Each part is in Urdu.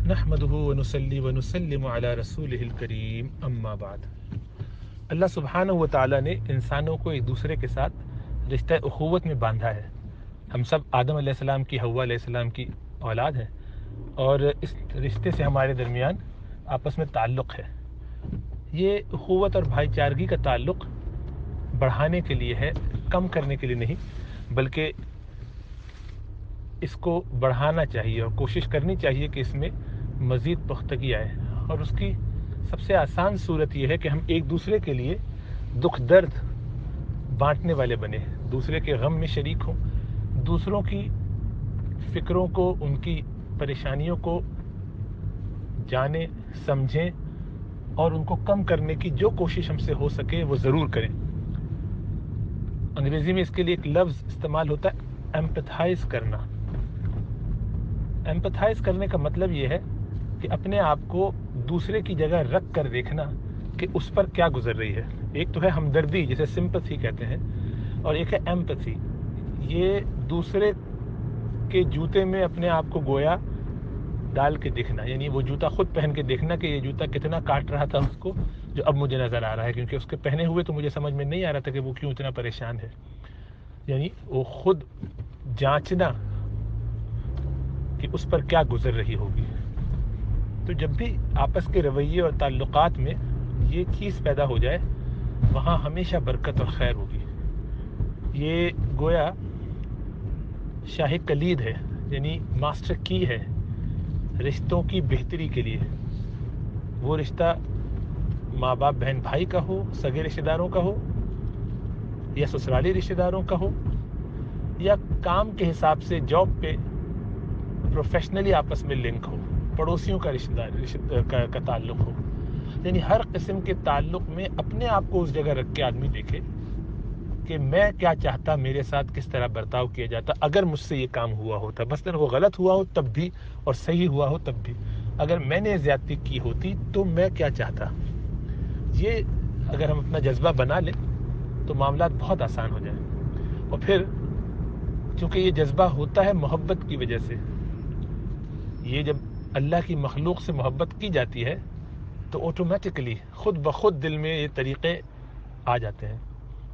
نحمده ونصلي ونسلم على رسوله الکریم اما بعد۔ اللہ سبحانہ و تعالیٰ نے انسانوں کو ایک دوسرے کے ساتھ رشتہ اخوت میں باندھا ہے۔ ہم سب آدم علیہ السلام کی، حوا علیہ السلام کی اولاد ہیں، اور اس رشتے سے ہمارے درمیان آپس میں تعلق ہے۔ یہ اخوت اور بھائی چارگی کا تعلق بڑھانے کے لیے ہے، کم کرنے کے لیے نہیں، بلکہ اس کو بڑھانا چاہیے اور کوشش کرنی چاہیے کہ اس میں مزید پختگی آئے۔ اور اس کی سب سے آسان صورت یہ ہے کہ ہم ایک دوسرے کے لیے دکھ درد بانٹنے والے بنیں، دوسرے کے غم میں شریک ہوں، دوسروں کی فکروں کو، ان کی پریشانیوں کو جانیں، سمجھیں، اور ان کو کم کرنے کی جو کوشش ہم سے ہو سکے وہ ضرور کریں۔ انگریزی میں اس کے لیے ایک لفظ استعمال ہوتا ہے ایمپتھائز کرنا۔ ایمپتھائز کرنے کا مطلب یہ ہے کہ اپنے آپ کو دوسرے کی جگہ رکھ کر دیکھنا کہ اس پر کیا گزر رہی ہے۔ ایک تو ہے ہمدردی، جسے سمپتھی کہتے ہیں، اور ایک ہے ایمپتھی۔ یہ دوسرے کے جوتے میں اپنے آپ کو گویا ڈال کے دیکھنا، یعنی وہ جوتا خود پہن کے دیکھنا کہ یہ جوتا کتنا کاٹ رہا تھا اس کو، جو اب مجھے نظر آ رہا ہے، کیونکہ اس کے پہنے ہوئے تو مجھے سمجھ میں نہیں آ رہا تھا کہ وہ کیوں اتنا پریشان ہے۔ یعنی وہ خود جانچنا کہ اس پر کیا گزر رہی ہوگی۔ تو جب بھی آپس کے رویے اور تعلقات میں یہ چیز پیدا ہو جائے، وہاں ہمیشہ برکت اور خیر ہوگی۔ یہ گویا شاہ کلید ہے، یعنی ماسٹر کی ہے رشتوں کی بہتری کے لیے۔ وہ رشتہ ماں باپ بہن بھائی کا ہو، سگے رشتہ داروں کا ہو، یا سسرالی رشتہ داروں کا ہو، یا کام کے حساب سے جاب پہ پروفیشنلی آپس میں لنک ہو، پڑوسیوں کا کا تعلق ہو۔ یعنی ہر قسم کے تعلق میں اپنے آپ کو اس جگہ رکھ کے آدمی دیکھے کہ میں کیا چاہتا، میرے ساتھ کس طرح برتاؤ کیا جاتا اگر مجھ سے یہ کام ہوا ہوتا، مثلاً وہ غلط ہوا ہو تب بھی اور صحیح ہوا ہو تب بھی، اگر میں نے زیادتی کی ہوتی تو میں کیا چاہتا۔ یہ اگر ہم اپنا جذبہ بنا لیں تو معاملات بہت آسان ہو جائیں۔ اور پھر چونکہ یہ جذبہ ہوتا ہے محبت کی وجہ سے، یہ جب اللہ کی مخلوق سے محبت کی جاتی ہے تو آٹومیٹکلی خود بخود دل میں یہ طریقے آ جاتے ہیں۔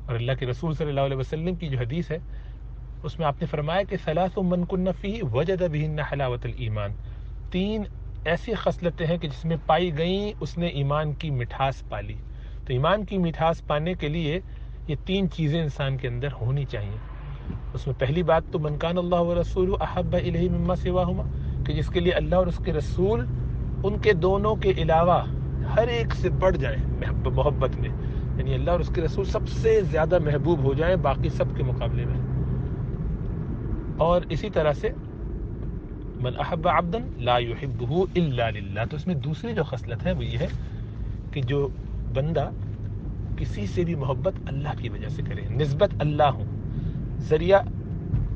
اور اللہ کے رسول صلی اللہ علیہ وسلم کی جو حدیث ہے اس میں آپ نے فرمایا کہ ثلاث من کن فیہ وجد بہن حلاوت الایمان، تین ایسی خصلتیں ہیں کہ جس میں پائی گئیں اس نے ایمان کی مٹھاس پالی۔ تو ایمان کی مٹھاس پانے کے لیے یہ تین چیزیں انسان کے اندر ہونی چاہیے۔ اس میں پہلی بات تو من کان اللہ ورسولہ احب الیہ مما سواہما، کہ جس کے لیے اللہ اور اس کے رسول ان کے دونوں کے علاوہ ہر ایک سے بڑھ جائیں محبت میں، یعنی اللہ اور اس کے رسول سب سے زیادہ محبوب ہو جائیں باقی سب کے مقابلے میں۔ اور اسی طرح سے من احب عبدا لا يحبه الا للہ، تو اس میں دوسری جو خصلت ہے وہ یہ ہے کہ جو بندہ کسی سے بھی محبت اللہ کی وجہ سے کرے، نسبت اللہ ہوں، ذریعہ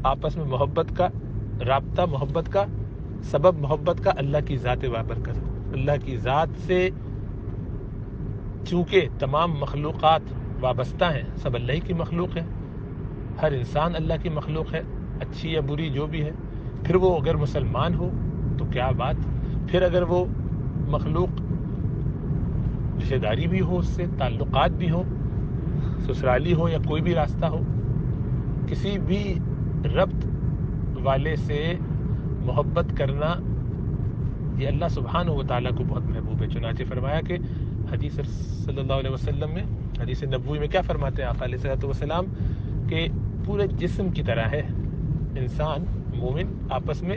آپس میں محبت کا، رابطہ محبت کا، سبب محبت کا اللہ کی ذات بابرکت، اللہ کی ذات سے چونکہ تمام مخلوقات وابستہ ہیں، سب اللہ کی مخلوق ہے، ہر انسان اللہ کی مخلوق ہے، اچھی یا بری جو بھی ہے۔ پھر وہ اگر مسلمان ہو تو کیا بات، پھر اگر وہ مخلوق رشتہ داری بھی ہو، اس سے تعلقات بھی ہو، سسرالی ہو یا کوئی بھی راستہ ہو، کسی بھی ربط والے سے محبت کرنا یہ اللہ سبحانہ و تعالیٰ کو بہت محبوب ہے۔ چنانچہ فرمایا کہ حدیث صلی اللہ علیہ وسلم میں، حدیث نبوی میں کیا فرماتے ہیں آقا علیہ الصلوۃ والسلام، کہ پورے جسم کی طرح ہے انسان مومن، آپس میں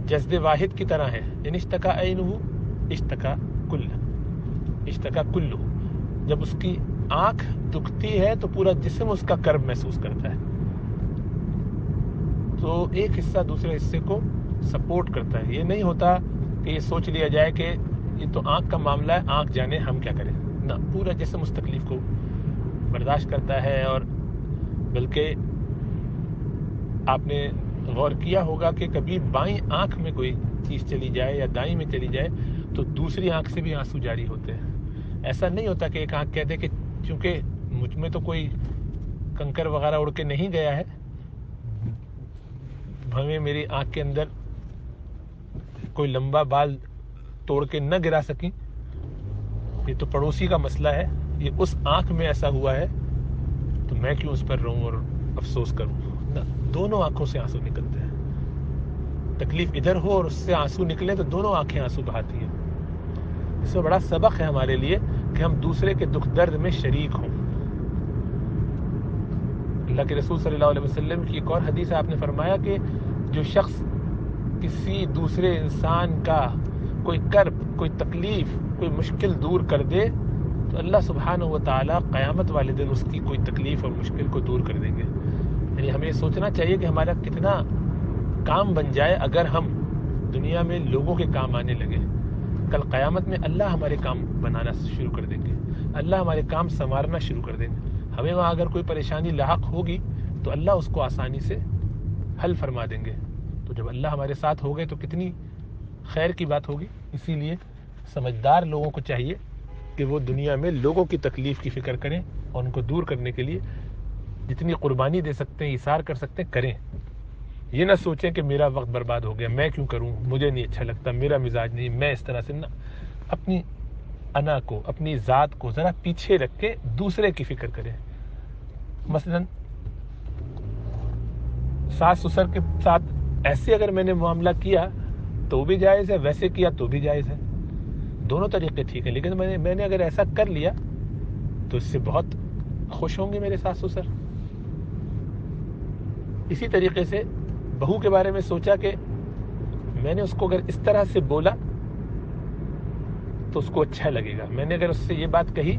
جسد واحد کی طرح ہے۔ ان اشتکا عینہ اشتکا کلہ، جب اس کی آنکھ دکھتی ہے تو پورا جسم اس کا کرب محسوس کرتا ہے۔ تو ایک حصہ دوسرے حصے کو سپورٹ کرتا ہے۔ یہ نہیں ہوتا کہ یہ سوچ لیا جائے کہ یہ تو آنکھ کا معاملہ ہے، آنکھ جانے ہم کیا کریں، نہ، پورا جسم اس تکلیف کو برداشت کرتا ہے۔ اور بلکہ آپ نے غور کیا ہوگا کہ کبھی بائیں آنکھ میں کوئی چیز چلی جائے یا دائیں میں چلی جائے تو دوسری آنکھ سے بھی آنسو جاری ہوتے ہیں۔ ایسا نہیں ہوتا کہ ایک آنکھ کہہ دے کہ چونکہ مجھ میں تو کوئی کنکر وغیرہ اڑ کے نہیں گیا ہے، ہمیں میری آنکھ کے اندر کوئی لمبا بال توڑ کے نہ گرا سکیں، یہ تو پڑوسی کا مسئلہ ہے، یہ اس آنکھ میں ایسا ہوا ہے تو میں کیوں اس پر رہوں اور افسوس کروں؟ نہ، دونوں آنکھوں سے آنسو نکلتے ہیں. تکلیف ادھر ہو اور اس سے آنسو نکلے تو دونوں آنکھیں آنسو بہاتی ہیں. اس میں بڑا سبق ہے ہمارے لیے کہ ہم دوسرے کے دکھ درد میں شریک ہوں. اللہ کے رسول صلی اللہ علیہ وسلم کی ایک اور حدیث آپ نے فرمایا کہ جو شخص کسی دوسرے انسان کا کوئی کرب، کوئی تکلیف، کوئی مشکل دور کر دے تو اللہ سبحانہ و تعالیٰ قیامت والے دن اس کی کوئی تکلیف اور مشکل کو دور کر دیں گے. یعنی ہمیں سوچنا چاہیے کہ ہمارا کتنا کام بن جائے اگر ہم دنیا میں لوگوں کے کام آنے لگے. کل قیامت میں اللہ ہمارے کام بنانا شروع کر دیں گے، اللہ ہمارے کام سنوارنا شروع کر دیں گے. ہمیں وہاں اگر کوئی پریشانی لاحق ہوگی تو اللہ اس کو آسانی سے حل فرما دیں گے. تو جب اللہ ہمارے ساتھ ہو گئے تو کتنی خیر کی بات ہوگی. اسی لیے سمجھدار لوگوں کو چاہیے کہ وہ دنیا میں لوگوں کی تکلیف کی فکر کریں اور ان کو دور کرنے کے لیے جتنی قربانی دے سکتے ہیں، ایثار کر سکتے ہیں، کریں. یہ نہ سوچیں کہ میرا وقت برباد ہو گیا، میں کیوں کروں، مجھے نہیں اچھا لگتا، میرا مزاج نہیں، میں اس طرح سے نہ. اپنی انا کو، اپنی ذات کو ذرا پیچھے رکھ کے دوسرے کی فکر کریں. مثلا ساس سسر کے ساتھ ایسے اگر میں نے معاملہ کیا تو بھی جائز ہے، ویسے کیا تو بھی جائز ہے، دونوں طریقے ٹھیک ہیں. لیکن میں نے اگر ایسا کر لیا تو اس سے بہت خوش ہوں گے میرے ساس سسر. اسی طریقے سے بہو کے بارے میں سوچا کہ میں نے اس کو اگر اس طرح سے بولا تو اس کو اچھا لگے گا، میں نے اگر اس سے یہ بات کہی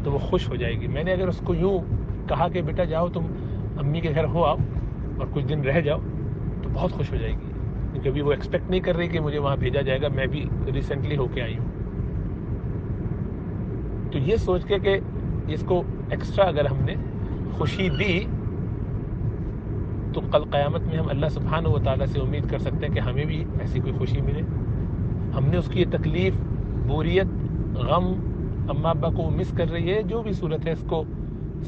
تو وہ خوش ہو جائے گی، میں نے اگر اس کو یوں کہا کہ بیٹا جاؤ تم امی کے گھر ہو آؤ اور کچھ دن رہ جاؤ تو بہت خوش ہو جائے گی، کیونکہ ابھی وہ ایکسپیکٹ نہیں کر رہی کہ مجھے وہاں بھیجا جائے گا، میں بھی ریسنٹلی ہو کے آئی ہوں. تو یہ سوچ کے کہ اس کو ایکسٹرا اگر ہم نے خوشی دی تو کل قیامت میں ہم اللہ سبحانہ و تعالیٰ سے امید کر سکتے ہیں کہ ہمیں بھی ایسی کوئی خوشی ملے. ہم نے اس کی یہ تکلیف، بوریت، غم، اماں ابا کو مس کر رہی ہے، جو بھی صورت ہے، اس کو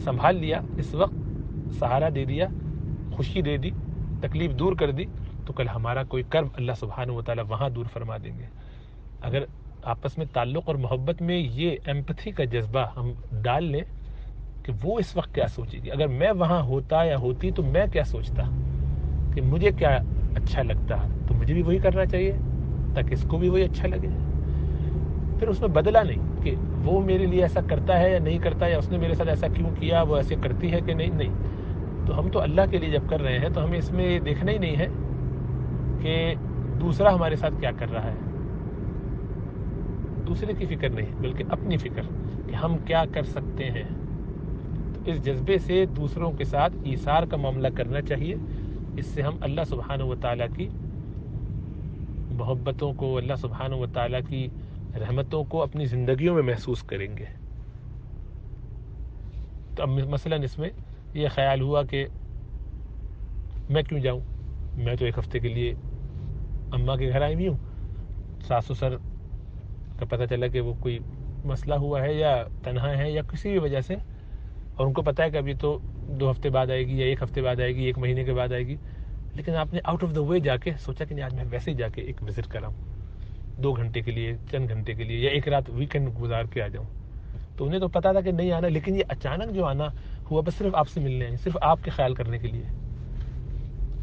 سنبھال لیا، اس وقت سہارا دے دیا، خوشی دے دی، تکلیف دور کر دی، تو کل ہمارا کوئی کرب اللہ سبحانہ و تعالیٰ وہاں دور فرما دیں گے. اگر آپس میں تعلق اور محبت میں یہ ایمپتھی کا جذبہ ہم ڈال لیں کہ وہ اس وقت کیا سوچے گی، اگر میں وہاں ہوتا یا ہوتی تو میں کیا سوچتا، کہ مجھے کیا اچھا لگتا، تو مجھے بھی وہی کرنا چاہیے تاکہ اس کو بھی وہی اچھا لگے. پھر اس میں بدلا نہیں کہ وہ میرے لیے ایسا کرتا ہے یا نہیں کرتا، یا اس نے میرے ساتھ ایسا کیوں کیا، وہ ایسے کرتی ہے کہ نہیں. تو ہم تو اللہ کے لیے جب کر رہے ہیں تو ہمیں اس میں دیکھنا ہی نہیں ہے کہ دوسرا ہمارے ساتھ کیا کر رہا ہے. دوسرے کی فکر نہیں بلکہ اپنی فکر کہ ہم کیا کر سکتے ہیں. تو اس جذبے سے دوسروں کے ساتھ ایثار کا معاملہ کرنا چاہیے. اس سے ہم اللہ سبحانہ و تعالیٰ کی محبتوں کو، اللہ سبحانہ و تعالیٰ کی رحمتوں کو اپنی زندگیوں میں محسوس کریں گے. تو اب مثلا اس میں یہ خیال ہوا کہ میں کیوں جاؤں، میں تو ایک ہفتے کے لیے اماں کے گھر آئی ہوئی ہوں، ساس سسر کا پتہ چلا کہ وہ کوئی مسئلہ ہوا ہے یا تنہا ہے یا کسی بھی وجہ سے، اور ان کو پتہ ہے کہ ابھی تو 2 ہفتے بعد آئے گی یا 1 ہفتے بعد آئے گی، 1 مہینے کے بعد آئے گی، لیکن آپ نے آؤٹ آف دا وے جا کے سوچا کہ نہیں آج میں ویسے ہی جا کے ایک وزٹ کراؤں 2 گھنٹے کے لیے، چند گھنٹے کے لیے، یا ایک رات ویکینڈ گزار کے آ جاؤں. تو انہیں تو پتا تھا کہ نہیں آنا، لیکن یہ اچانک جو آنا ہوا بس صرف آپ سے ملنے آئے، صرف آپ کے خیال کرنے کے لیے.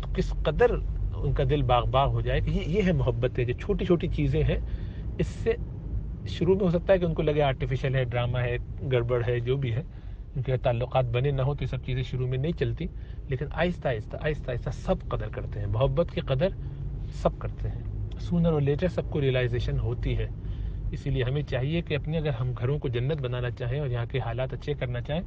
تو کس قدر ان کا دل باغ باغ ہو جائے کہ یہ ہے محبت ہے. جو چھوٹی چھوٹی چیزیں ہیں، اس سے شروع میں ہو سکتا ہے کہ ان کو لگے آرٹیفیشل ہے، ڈرامہ ہے، گڑبڑ ہے، جو بھی ہے، ان کے تعلقات بنے نہ ہو تو یہ سب چیزیں شروع میں نہیں چلتی، لیکن آہستہ آہستہ سب قدر کرتے ہیں. محبت کی قدر سب کرتے ہیں. سونر اور لیٹر سب کو ریلائزیشن ہوتی ہے. اسی لیے ہمیں چاہیے کہ اپنے اگر ہم گھروں کو جنت بنانا چاہیں اور یہاں کے حالات اچھے کرنا چاہیں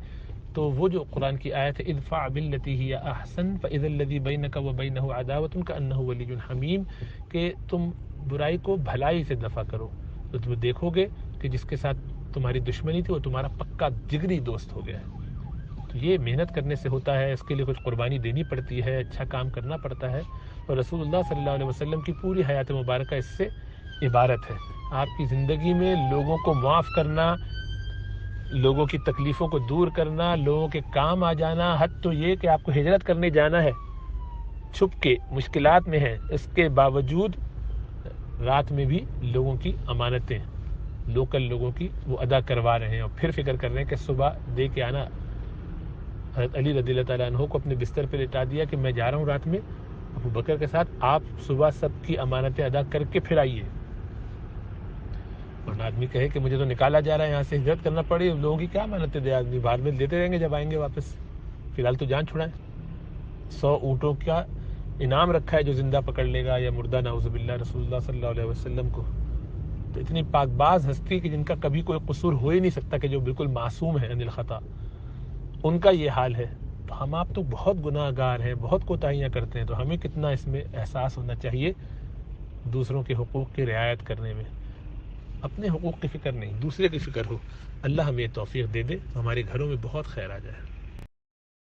تو وہ جو قرآن کی آیت ہے ادفع باللتی ہی احسن فاذا الذی بینک وبینہ عداوۃ کانہ ولی حمیم، کہ تم برائی کو بھلائی سے دفع کرو تو تم دیکھو گے کہ جس کے ساتھ تمہاری دشمنی تھی وہ تمہارا پکا جگری دوست ہو گیا ہے. تو یہ محنت کرنے سے ہوتا ہے، اس کے لیے کچھ قربانی دینی پڑتی ہے، اچھا کام کرنا پڑتا ہے. اور رسول اللہ صلی اللہ علیہ وسلم کی پوری حیات مبارکہ اس سے عبارت ہے. آپ کی زندگی میں لوگوں کو معاف کرنا، لوگوں کی تکلیفوں کو دور کرنا، لوگوں کے کام آ جانا، حد تو یہ کہ آپ کو ہجرت کرنے جانا ہے، چھپ کے مشکلات میں ہے، اس کے باوجود رات میں بھی لوگوں کی امانتیں لوکل لوگوں کی وہ ادا کروا رہے ہیں، اور پھر فکر کر رہے ہیں کہ صبح دے کے آنا۔ حضرت علی رضی اللہ تعالیٰ عنہ کو اپنے بستر پہ لٹا دیا کہ میں جا رہا ہوں رات میں ابو بکر کے ساتھ، آپ صبح سب کی امانتیں ادا کر کے پھر آئیے۔ اور آدمی کہے کہ مجھے تو نکالا جا رہا ہے یہاں سے، ہجرت کرنا پڑی، لوگوں کی کیا امانتیں دے آدمی، بعد میں دیتے رہیں گے جب آئیں گے واپس، فی الحال تو جان چھڑائیں۔ 100 اونٹوں کا انعام رکھا ہے جو زندہ پکڑ لے گا یا مردہ، نعوذ باللہ، رسول اللہ صلی اللہ علیہ وسلم کو۔ تو اتنی پاک باز ہستی کہ جن کا کبھی کوئی قصور ہو ہی نہیں سکتا، کہ جو بالکل معصوم ہے عن الخطا، ان کا یہ حال ہے۔ تو ہم آپ تو بہت گناہ گار ہیں، بہت کوتاہیاں کرتے ہیں، تو ہمیں کتنا اس میں احساس ہونا چاہیے دوسروں کے حقوق کی رعایت کرنے میں۔ اپنے حقوق کی فکر نہیں، دوسرے کی فکر ہو۔ اللہ ہمیں یہ توفیق دے دے، ہمارے گھروں میں بہت خیر آ جائے۔